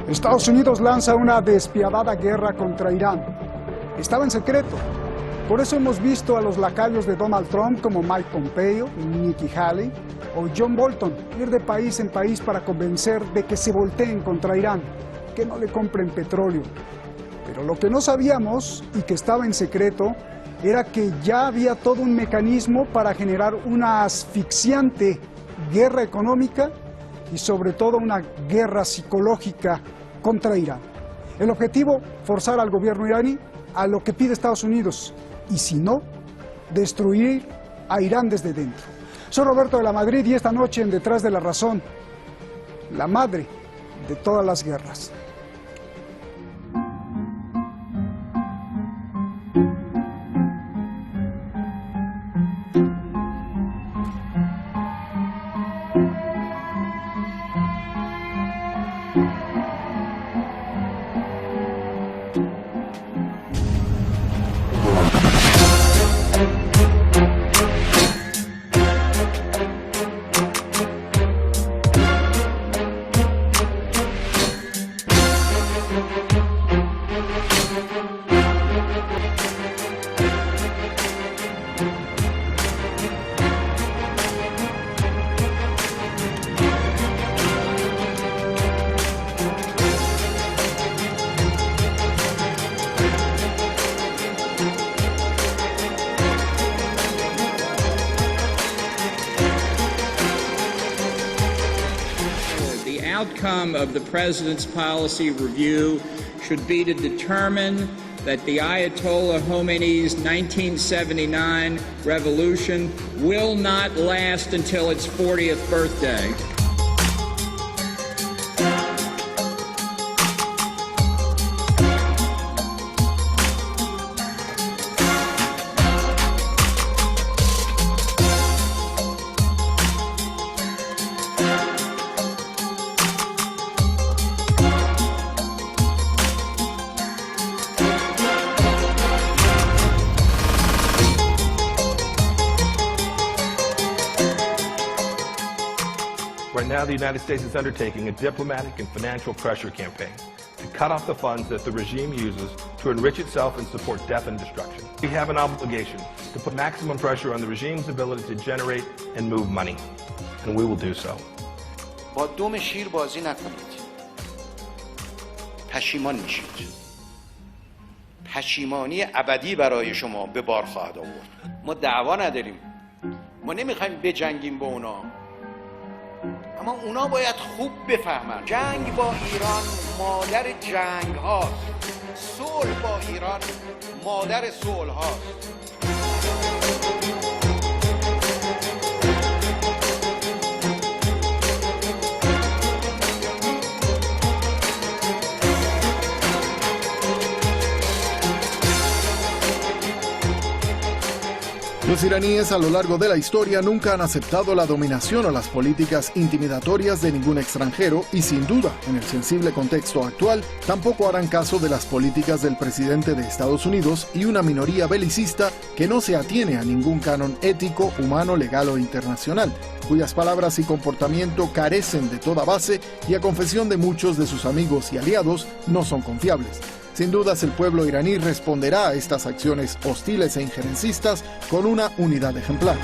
Estados Unidos lanza una despiadada guerra contra Irán. Estaba en secreto. Por eso hemos visto a los lacayos de Donald Trump como Mike Pompeo, Nikki Haley o John Bolton ir de país en país para convencer de que se volteen contra Irán, que no le compren petróleo. Pero lo que no sabíamos y que estaba en secreto era que ya había todo un mecanismo para generar una asfixiante guerra económica y sobre todo una guerra psicológica contra Irán. El objetivo, forzar al gobierno iraní a lo que pide Estados Unidos y si no, destruir a Irán desde dentro. Soy Roberto de la Madrid y esta noche en Detrás de la Razón, la madre de todas las guerras. Outcome of the President's policy review should be to determine that the Ayatollah Khomeini's 1979 revolution will not last until its 40th birthday. Right now, the United States is undertaking a diplomatic and financial pressure campaign to cut off the funds that the regime uses to enrich itself and support death and destruction. We have an obligation to put maximum pressure on the regime's ability to generate and move money, and we will do so. با دم شیر بازی نکنید. پشیمان میشید. پشیمانی ابدی برای شما به بار خواهد آورد. ما دعوا نداریم. ما نمیخوایم بجنگیم با اونا. اما اونا باید خوب بفهمن جنگ با ایران مادر جنگ هاست، صلح با ایران مادر صلح هاست. Los iraníes a lo largo de la historia nunca han aceptado la dominación o las políticas intimidatorias de ningún extranjero y sin duda, en el sensible contexto actual, tampoco harán caso de las políticas del presidente de Estados Unidos y una minoría belicista que no se atiene a ningún canon ético, humano, legal o internacional, cuyas palabras y comportamiento carecen de toda base y a confesión de muchos de sus amigos y aliados no son confiables. Sin dudas, el pueblo iraní responderá a estas acciones hostiles e injerencistas con una unidad ejemplar.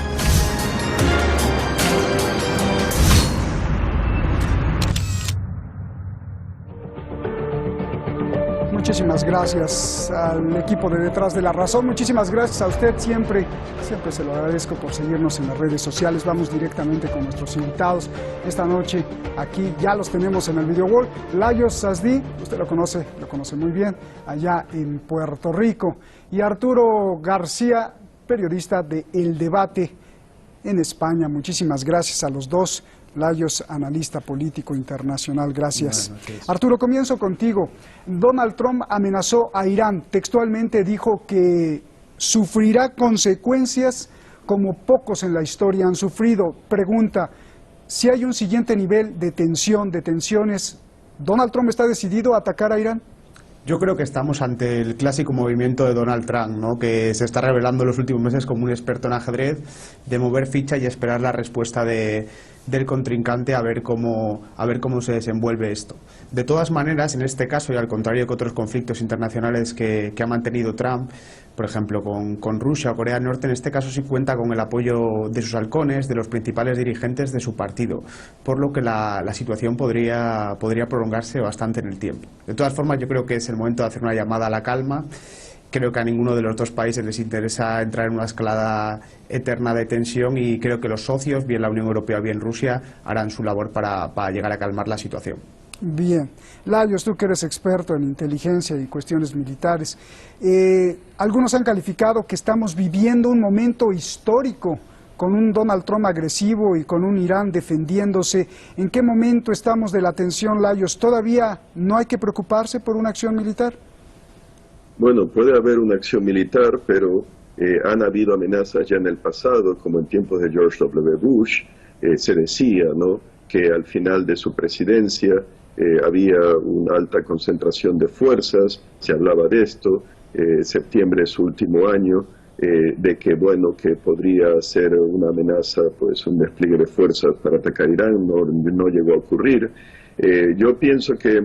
Muchísimas gracias al equipo de Detrás de la Razón, muchísimas gracias a usted, siempre se lo agradezco por seguirnos en las redes sociales. Vamos directamente con nuestros invitados esta noche, aquí ya los tenemos en el Video Wall. Layos Sasdi, usted lo conoce muy bien, allá en Puerto Rico, y Arturo García, periodista de El Debate en España. Muchísimas gracias a los dos. Layos, analista político internacional, gracias. Arturo, comienzo contigo. Donald Trump amenazó a Irán, textualmente dijo que sufrirá consecuencias como pocos en la historia han sufrido. Pregunta, si hay un siguiente nivel de tensiones, ¿Donald Trump está decidido a atacar a Irán? Yo creo que estamos ante el clásico movimiento de Donald Trump, ¿no?, que se está revelando en los últimos meses como un experto en ajedrez, de mover ficha y esperar la respuesta de del contrincante a ver cómo se desenvuelve esto. De todas maneras, en este caso, y al contrario que otros conflictos internacionales que ha mantenido Trump, por ejemplo con Rusia o Corea del Norte, en este caso sí cuenta con el apoyo de sus halcones, de los principales dirigentes de su partido, por lo que la situación podría prolongarse bastante en el tiempo. De todas formas, yo creo que es el momento de hacer una llamada a la calma. Creo que a ninguno de los dos países les interesa entrar en una escalada eterna de tensión y creo que los socios, bien la Unión Europea, bien Rusia, harán su labor para llegar a calmar la situación. Bien. Lajos, tú que eres experto en inteligencia y cuestiones militares, algunos han calificado que estamos viviendo un momento histórico con un Donald Trump agresivo y con un Irán defendiéndose. ¿En qué momento estamos de la tensión, Lajos? ¿Todavía no hay que preocuparse por una acción militar? Bueno, puede haber una acción militar, pero han habido amenazas ya en el pasado, como en tiempos de George W. Bush. Se decía, ¿no?, que al final de su presidencia había una alta concentración de fuerzas, se hablaba de esto, septiembre es su último año, de que, bueno, que podría ser una amenaza, pues un despliegue de fuerzas para atacar Irán, no llegó a ocurrir. Yo pienso que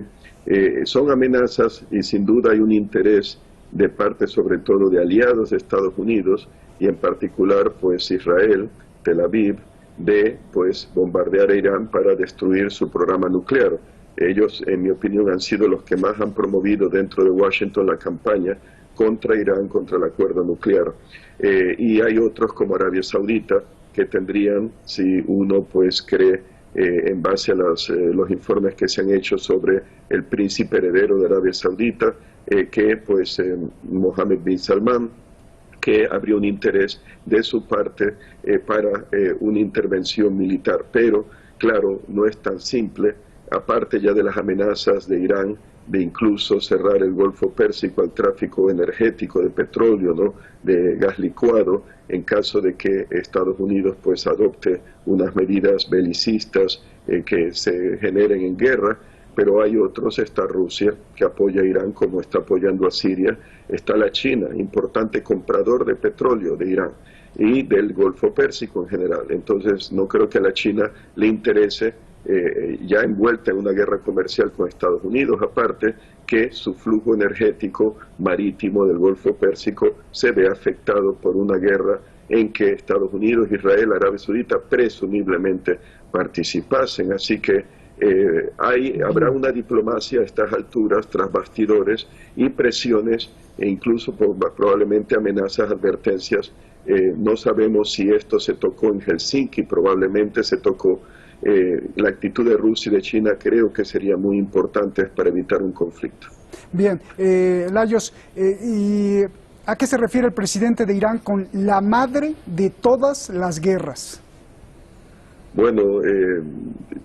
son amenazas y sin duda hay un interés de parte sobre todo de aliados de Estados Unidos y en particular pues Israel, Tel Aviv, de pues bombardear a Irán para destruir su programa nuclear. Ellos, en mi opinión, han sido los que más han promovido dentro de Washington la campaña contra Irán, contra el acuerdo nuclear. Y hay otros como Arabia Saudita que tendrían, si uno pues cree en base a los informes que se han hecho sobre el príncipe heredero de Arabia Saudita, que pues Mohammed bin Salman, que habría un interés de su parte para una intervención militar. Pero, claro, no es tan simple, aparte ya de las amenazas de Irán, de incluso cerrar el Golfo Pérsico al tráfico energético de petróleo, ¿no?, de gas licuado, en caso de que Estados Unidos pues adopte unas medidas belicistas que se generen en guerra. Pero hay otros, está Rusia, que apoya a Irán como está apoyando a Siria, está la China, importante comprador de petróleo de Irán y del Golfo Pérsico en general. Entonces no creo que a la China le interese, ya envuelta en una guerra comercial con Estados Unidos, aparte que su flujo energético marítimo del Golfo Pérsico se ve afectado por una guerra en que Estados Unidos, Israel, Arabia Saudita presumiblemente participasen. Así que habrá una diplomacia a estas alturas tras bastidores y presiones e incluso probablemente amenazas, advertencias. No sabemos si esto se tocó en Helsinki, probablemente se tocó. La actitud de Rusia y de China creo que sería muy importante para evitar un conflicto. Bien, Lajos, ¿y a qué se refiere el presidente de Irán con la madre de todas las guerras? Bueno,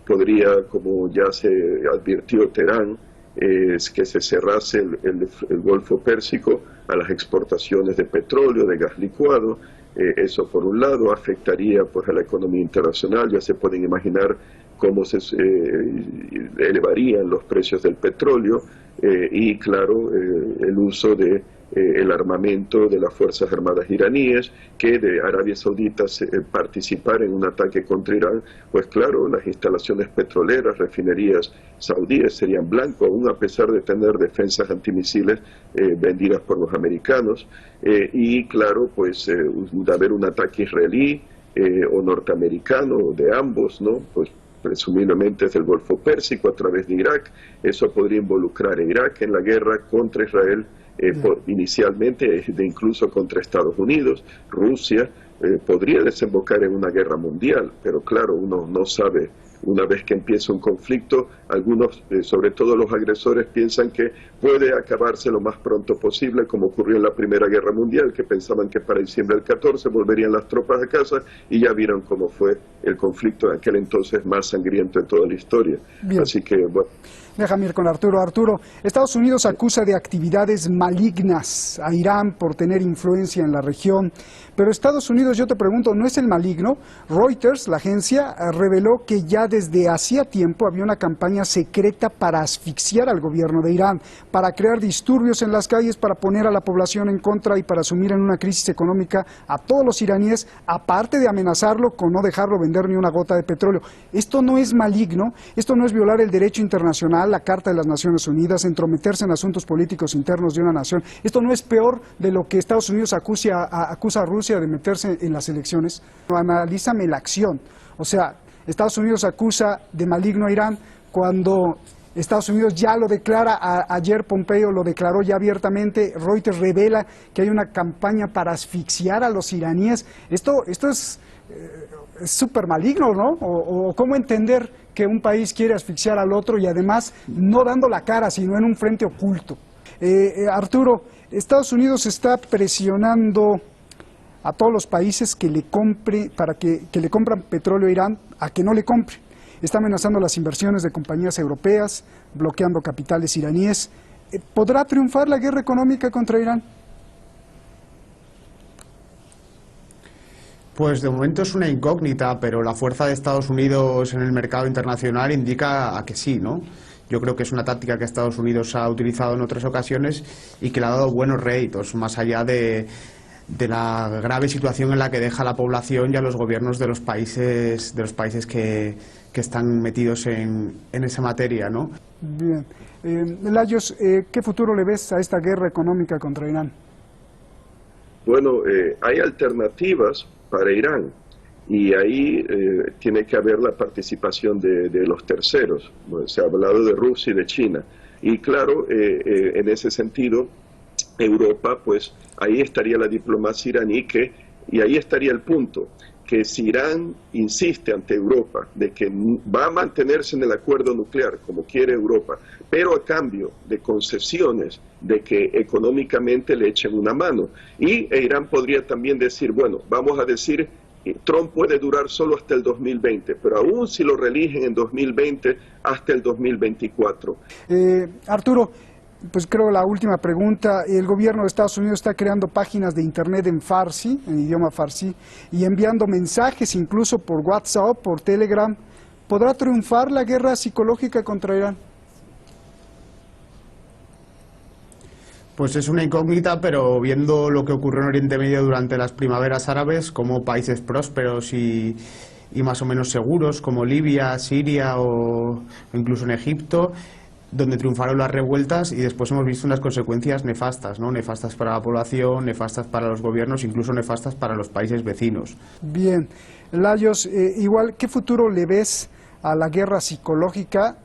podría, como ya se advirtió Teherán, es que se cerrase el Golfo Pérsico a las exportaciones de petróleo, de gas licuado. Eso por un lado afectaría pues a la economía internacional. Ya se pueden imaginar cómo se elevarían los precios del petróleo y claro, el uso de el armamento de las Fuerzas Armadas iraníes, que de Arabia Saudita participar en un ataque contra Irán, pues claro, las instalaciones petroleras, refinerías saudíes serían blanco, aún a pesar de tener defensas antimisiles vendidas por los americanos, y claro, pues de haber un ataque israelí o norteamericano, de ambos, ¿no?, pues presumiblemente es el Golfo Pérsico a través de Irak. Eso podría involucrar a Irak en la guerra contra Israel, inicialmente incluso contra Estados Unidos. Rusia podría desembocar en una guerra mundial, pero claro, uno no sabe. Una vez que empieza un conflicto, algunos, sobre todo los agresores, piensan que puede acabarse lo más pronto posible, como ocurrió en la Primera Guerra Mundial, que pensaban que para diciembre del 14 volverían las tropas a casa, y ya vieron cómo fue el conflicto en aquel entonces más sangriento en toda la historia. Bien. Así que, bueno. Déjame ir con Arturo. Arturo, Estados Unidos acusa de actividades malignas a Irán por tener influencia en la región, pero Estados Unidos, yo te pregunto, ¿no es el maligno? Reuters, la agencia, reveló que ya desde hacía tiempo había una campaña secreta para asfixiar al gobierno de Irán, para crear disturbios en las calles, para poner a la población en contra y para sumir en una crisis económica a todos los iraníes, aparte de amenazarlo con no dejarlo vender ni una gota de petróleo. Esto no es maligno, esto no es violar el derecho internacional, la Carta de las Naciones Unidas, entrometerse en asuntos políticos internos de una nación. Esto no es peor de lo que Estados Unidos acusa a Rusia de meterse en las elecciones. Analízame la acción. O sea, Estados Unidos acusa de maligno a Irán cuando Estados Unidos ya lo declara, ayer Pompeo lo declaró ya abiertamente, Reuters revela que hay una campaña para asfixiar a los iraníes. Esto es súper maligno, ¿no? O cómo entender que un país quiere asfixiar al otro y además no dando la cara, sino en un frente oculto. Arturo, Estados Unidos está presionando a todos los países que le compre, que le compran petróleo a Irán, a que no le compre. Está amenazando las inversiones de compañías europeas, bloqueando capitales iraníes. ¿Podrá triunfar la guerra económica contra Irán? Pues de momento es una incógnita, pero la fuerza de Estados Unidos en el mercado internacional indica a que sí, ¿no? Yo creo que es una táctica que Estados Unidos ha utilizado en otras ocasiones y que le ha dado buenos réditos, más allá de la grave situación en la que deja la población y a los gobiernos de los países que están metidos en esa materia, ¿no? Bien. Layos, ¿qué futuro le ves a esta guerra económica contra Irán? Bueno, hay alternativas para Irán y ahí tiene que haber la participación de los terceros. Bueno, se ha hablado de Rusia y de China y claro, en ese sentido Europa, pues ahí estaría la diplomacia iraní y ahí estaría el punto, que si Irán insiste ante Europa de que va a mantenerse en el acuerdo nuclear como quiere Europa, pero a cambio de concesiones, de que económicamente le echen una mano, y Irán podría también decir, bueno, vamos a decir, Trump puede durar solo hasta el 2020, pero aún si lo reeligen en 2020, hasta el 2024. Arturo, pues creo la última pregunta. El gobierno de Estados Unidos está creando páginas de internet en farsi, en idioma farsi, y enviando mensajes incluso por WhatsApp, por Telegram. ¿Podrá triunfar la guerra psicológica contra Irán? Pues es una incógnita, pero viendo lo que ocurrió en Oriente Medio durante las primaveras árabes, como países prósperos y más o menos seguros, como Libia, Siria o incluso en Egipto, donde triunfaron las revueltas y después hemos visto unas consecuencias nefastas, ¿no? Nefastas para la población, nefastas para los gobiernos, incluso nefastas para los países vecinos. Bien. Layos, igual, ¿qué futuro le ves a la guerra psicológica?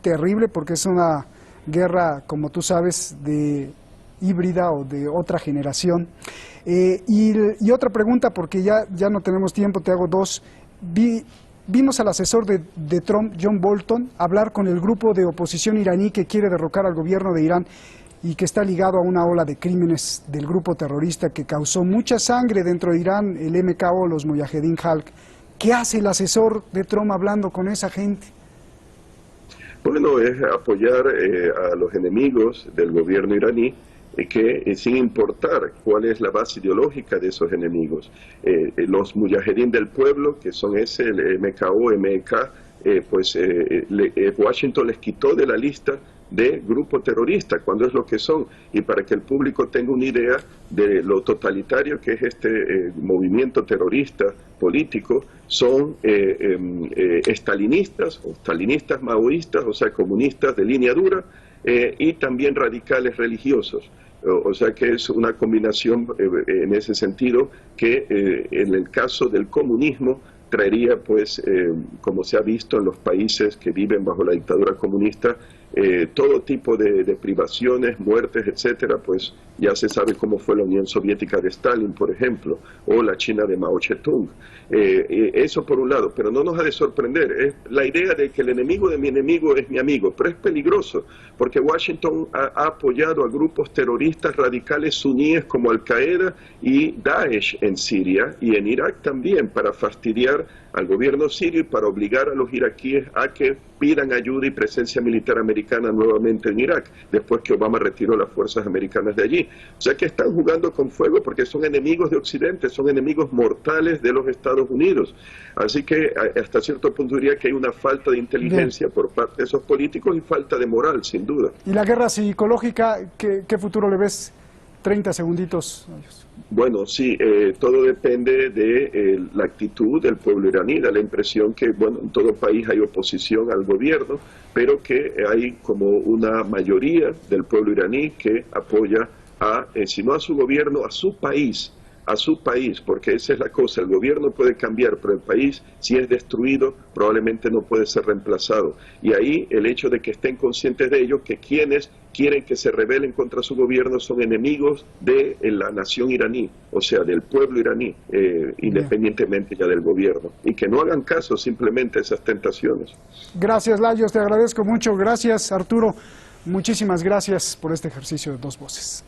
Terrible, porque es una guerra, como tú sabes, de híbrida o de otra generación. Y otra pregunta, porque ya no tenemos tiempo, te hago dos. Vimos al asesor de Trump, John Bolton, hablar con el grupo de oposición iraní que quiere derrocar al gobierno de Irán y que está ligado a una ola de crímenes del grupo terrorista que causó mucha sangre dentro de Irán, el MKO, los Mujahedin Khalq. ¿Qué hace el asesor de Trump hablando con esa gente? Bueno, es apoyar a los enemigos del gobierno iraní, que sin importar cuál es la base ideológica de esos enemigos, los mujahedín del pueblo, que son el MKO, MEK, Washington les quitó de la lista de grupo terrorista, cuando es lo que son, y para que el público tenga una idea de lo totalitario que es este movimiento terrorista político, son estalinistas o stalinistas maoístas, o sea, comunistas de línea dura, y también radicales religiosos. O sea que es una combinación en ese sentido que en el caso del comunismo traería, pues, como se ha visto en los países que viven bajo la dictadura comunista, todo tipo de privaciones, muertes, etcétera. Pues ya se sabe cómo fue la Unión Soviética de Stalin, por ejemplo, o la China de Mao Zedong. Eso por un lado, pero no nos ha de sorprender. Es la idea de que el enemigo de mi enemigo es mi amigo, pero es peligroso, porque Washington ha apoyado a grupos terroristas radicales suníes como Al-Qaeda y Daesh en Siria y en Irak también, para fastidiar al gobierno sirio y para obligar a los iraquíes a que pidan ayuda y presencia militar americana nuevamente en Irak, después que Obama retiró las fuerzas americanas de allí. O sea que están jugando con fuego porque son enemigos de Occidente, son enemigos mortales de los Estados Unidos. Así que hasta cierto punto diría que hay una falta de inteligencia por parte de esos políticos y falta de moral, sin duda. ¿Y la guerra psicológica, qué futuro le ves? 30 segunditos. Bueno, sí, todo depende de la actitud del pueblo iraní. Da la impresión que, bueno, en todo país hay oposición al gobierno, pero que hay como una mayoría del pueblo iraní que apoya si no a su gobierno, a su país, porque esa es la cosa. El gobierno puede cambiar, pero el país, si es destruido, probablemente no puede ser reemplazado. Y ahí el hecho de que estén conscientes de ello, que quienes quieren que se rebelen contra su gobierno son enemigos de la nación iraní, o sea, del pueblo iraní, independientemente ya del gobierno. Y que no hagan caso simplemente a esas tentaciones. Gracias, Layos, te agradezco mucho. Gracias, Arturo. Muchísimas gracias por este ejercicio de Dos Voces.